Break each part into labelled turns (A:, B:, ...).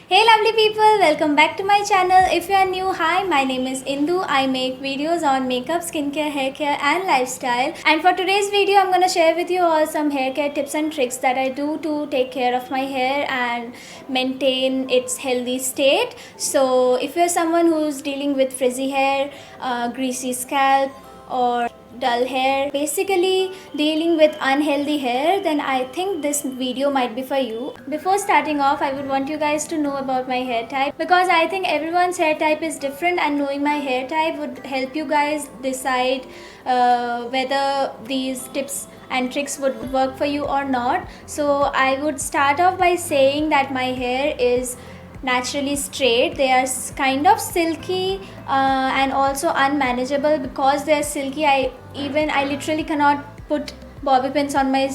A: Hey lovely people, welcome back to my channel. If you are new, hi, my name is Indu. I make videos on makeup, skincare, hair care and lifestyle. And for today's video, I'm gonna share with you all some hair care tips and tricks that I do to take care of my hair and maintain its healthy state. So if you're someone who's dealing with frizzy hair, greasy scalp or dull hair, basically dealing with unhealthy hair, then I think this video might be for you. Before starting off, I would want you guys to know about my hair type, because I think everyone's hair type is different, and knowing my hair type would help you guys decide whether these tips and tricks would work for you or not. So I would start off by saying that my hair is naturally straight. They are kind of silky and also unmanageable. Because they are silky, I literally cannot put bobby pins on my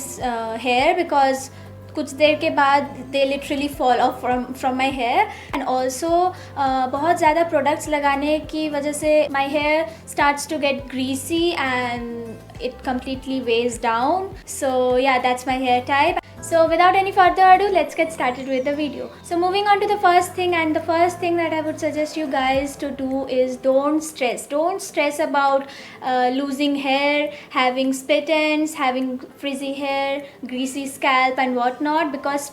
A: hair, because कुछ देर के बाद they literally fall off from my hair. And also बहुत ज़्यादा products लगाने की वजह से my hair starts to get greasy and it completely weighs down. So yeah, that's my hair type. So without any further ado, let's get started with the video. So moving on to the first thing, and the first thing that I would suggest you guys to do is don't stress. Don't stress about losing hair, having split ends, having frizzy hair, greasy scalp and whatnot, because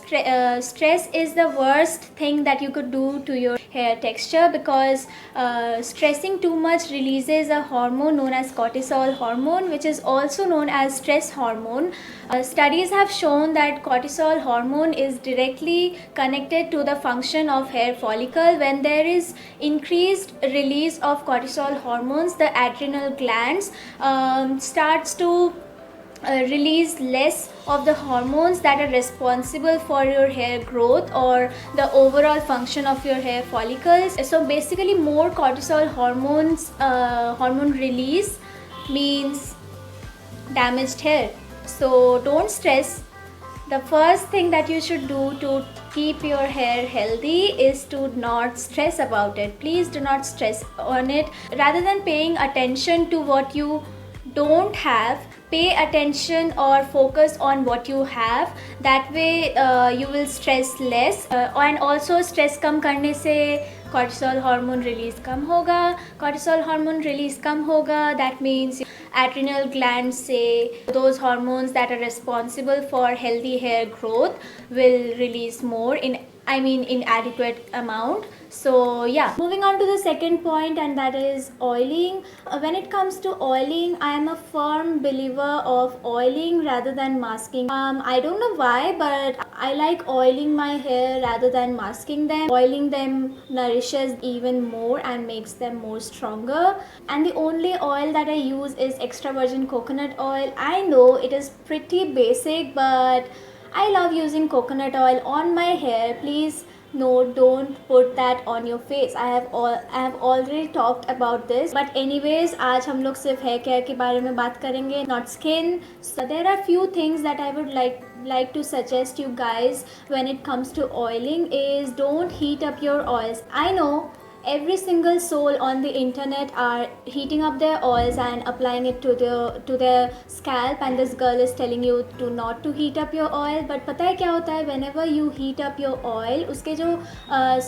A: stress is the worst thing that you could do to your hair texture, because stressing too much releases a hormone known as cortisol hormone, which is also known as stress hormone. Studies have shown that cortisol hormone is directly connected to the function of hair follicle. When there is increased release of cortisol hormones, the adrenal glands starts to release less of the hormones that are responsible for your hair growth or the overall function of your hair follicles. So basically, more cortisol hormone release means damaged hair. So don't stress. The first thing that you should do to keep your hair healthy is to not stress about it. Please do not stress on it. Rather than paying attention to what you don't have, pay attention or focus on what you have. That way you will stress less. And also stress कम करने से cortisol hormone release कम होगा. Cortisol hormone release कम होगा, that means adrenal glands say those hormones that are responsible for healthy hair growth will release more in adequate amount. So yeah, moving on to the second point, and that is oiling. When it comes to oiling, I am a firm believer of oiling rather than masking. I don't know why, but I like oiling my hair rather than masking them. Oiling them nourishes even more and makes them more stronger. And the only oil that I use is extra virgin coconut oil. I know it is pretty basic, but I love using coconut oil on my hair. Please no, don't put that on your face. I have already talked about this, but anyways, आज हम लोग सिर्फ hair care के बारे में बात करेंगे, not skin. So there are few things that I would like to suggest you guys when it comes to oiling is don't heat up your oils. I know every single soul on the internet are heating up their oils and applying it to their scalp, and this girl is telling you not to heat up your oil. But पता है क्या होता है, whenever you heat up your oil, उसके जो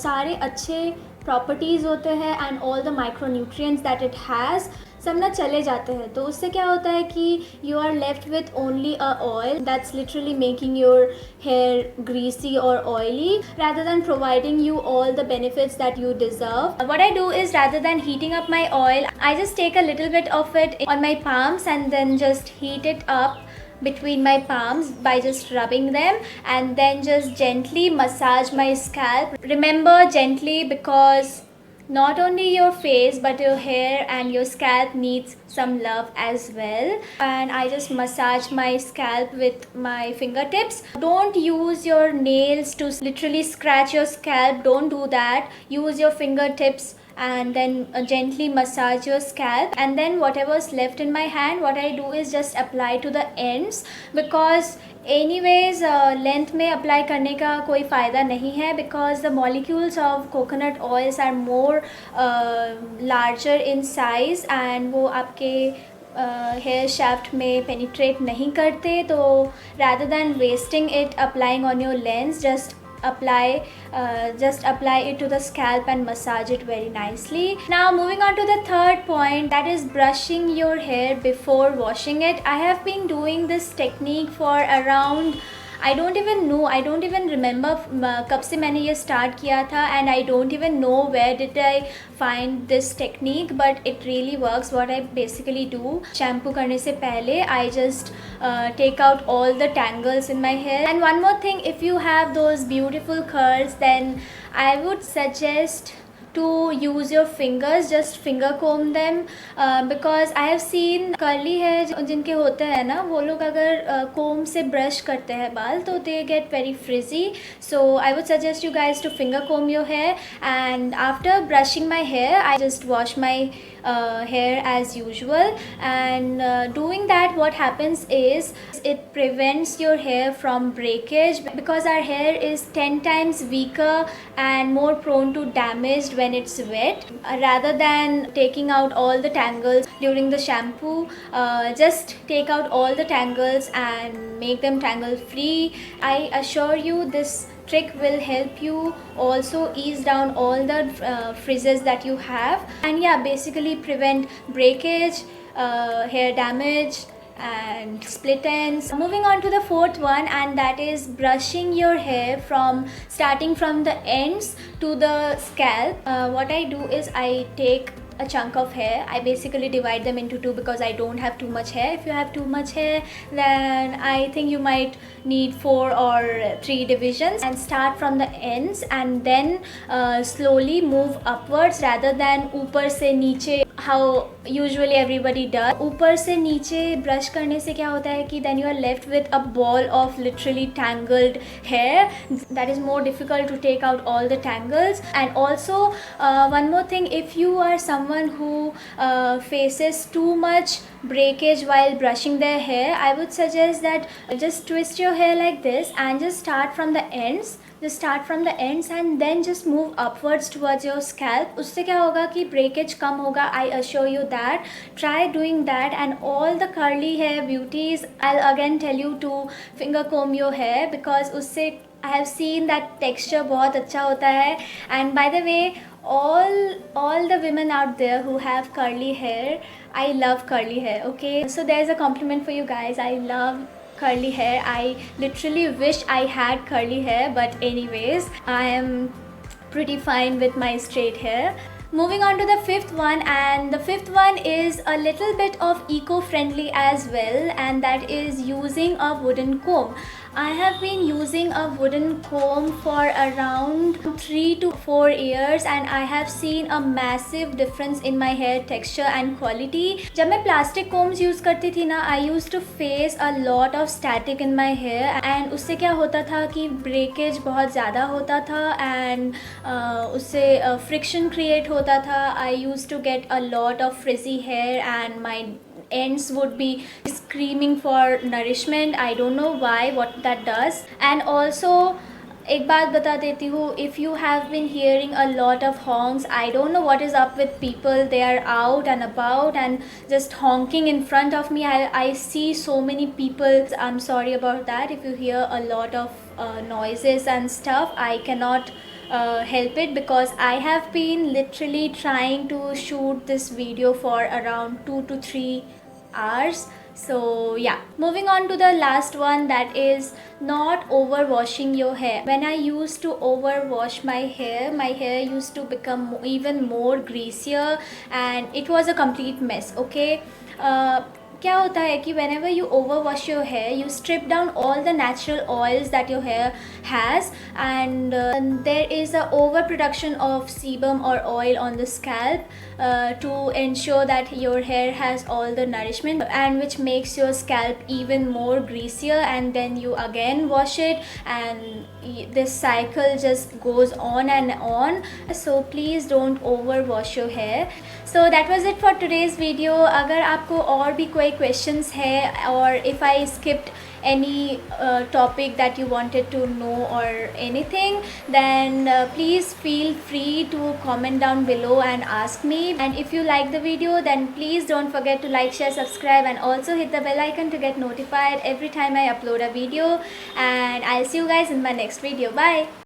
A: सारे अच्छे properties होते हैं and all the micronutrients that it has सब ना चले जाते हैं. तो उससे क्या होता है कि you are left with only a oil that's literally making your hair greasy or oily rather than providing you all the benefits that you deserve. What I do is, rather than heating up my oil, I just take a little bit of it on my palms and then just heat it up between my palms by just rubbing them, and then just gently massage my scalp. Remember, gently, because not only your face but your hair and your scalp needs some love as well. And I just massage my scalp with my fingertips. Don't use your nails to literally scratch your scalp. Don't do that. Use your fingertips and then gently massage your scalp, and then whatever's left in my hand, what I do is just apply to the ends, because anyways length में apply करने का कोई फ़ायदा नहीं है, because the molecules of coconut oils are more larger in size and वो आपके hair shaft में penetrate नहीं करते. तो rather than wasting it applying on your lens, just just apply it to the scalp and massage it very nicely. Now moving on to the third point, that is brushing your hair before washing it. I have been doing this technique for around, I don't even remember कब से मैंने ये start किया था, and I don't even know where did I find this technique, but it really works. What I basically do, shampoo करने से पहले I just take out all the tangles in my hair. And one more thing, if you have those beautiful curls, then I would suggest to use your fingers, just finger comb them, because I have seen curly hair जिनके होते हैं ना, वो लोग अगर comb से brush करते हैं बाल तो they get very frizzy. So I would suggest you guys to finger comb your hair, and after brushing my hair I just wash my hair as usual. And doing that, what happens is it prevents your hair from breakage, because our hair is 10 times weaker and more prone to damage when it's wet. Rather than taking out all the tangles during the shampoo, just take out all the tangles and make them tangle free. I assure you this trick will help you also ease down all the frizzes that you have, and yeah, basically prevent breakage, hair damage and split ends. Moving on to the fourth one, and that is brushing your hair from starting from the ends to the scalp. What I do is I take a chunk of hair, I basically divide them into two because I don't have too much hair. If you have too much hair, then I think you might need 4 or 3 divisions, and start from the ends and then slowly move upwards rather than ऊपर से नीचे, how usually everybody does. ऊपर से नीचे brush करने से क्या होता है कि then you are left with a ball of literally tangled hair. That is more difficult to take out all the tangles. And also one more thing, if you are someone who faces too much breakage while brushing their hair, I would suggest that just twist your hair like this and just start from the ends. Just start from the ends and then just move upwards towards your scalp. उससे क्या होगा कि breakage कम होगा. I assure you that. Try doing that, and all the curly hair beauties, I'll again tell you to finger comb your hair, because उससे I have seen that texture बहुत अच्छा होता है. And by the way, all the women out there who have curly hair, I love curly hair. Okay, so there's a compliment for you guys. I love curly hair. I literally wish I had curly hair, but anyways, I am pretty fine with my straight hair. Moving on to the fifth one, and the fifth one is a little bit of eco-friendly as well, and that is using a wooden comb. I have been using a wooden comb for around 3 to 4 years, and I have seen a massive difference in my hair texture and quality. जब मैं plastic combs use करती थी ना, I used to face a lot of static in my hair, and उससे क्या होता था कि breakage बहुत ज़्यादा होता था, and उससे friction create होता था. I used to get a lot of frizzy hair and my ends would be screaming for nourishment. I don't know why, what that does. And also एक बात बता देती हूँ, if you have been hearing a lot of honks, I don't know what is up with people. They are out and about and just honking in front of me. I see so many people. I'm sorry about that. If you hear a lot of noises and stuff, I cannot help it, because I have been literally trying to shoot this video for around 2 to 3 hours. So yeah, moving on to the last one, that is not overwashing your hair. When I used to overwash my hair used to become even more greasier, and it was a complete mess. Okay, क्या होता है कि whenever you overwash your hair, you strip down all the natural oils that your hair has, and there is a overproduction of sebum or oil on the scalp to ensure that your hair has all the nourishment, and which makes your scalp even more greasier, and then you again wash it, and this cycle just goes on and on. So please don't overwash your hair. So that was it for today's video. अगर आपको और भी कोई questions है, or if I skipped any topic that you wanted to know or anything, then please feel free to comment down below and ask me. And if you like the video, then please don't forget to like, share, subscribe, and also hit the bell icon to get notified every time I upload a video. And I'll see you guys in my next video. Bye.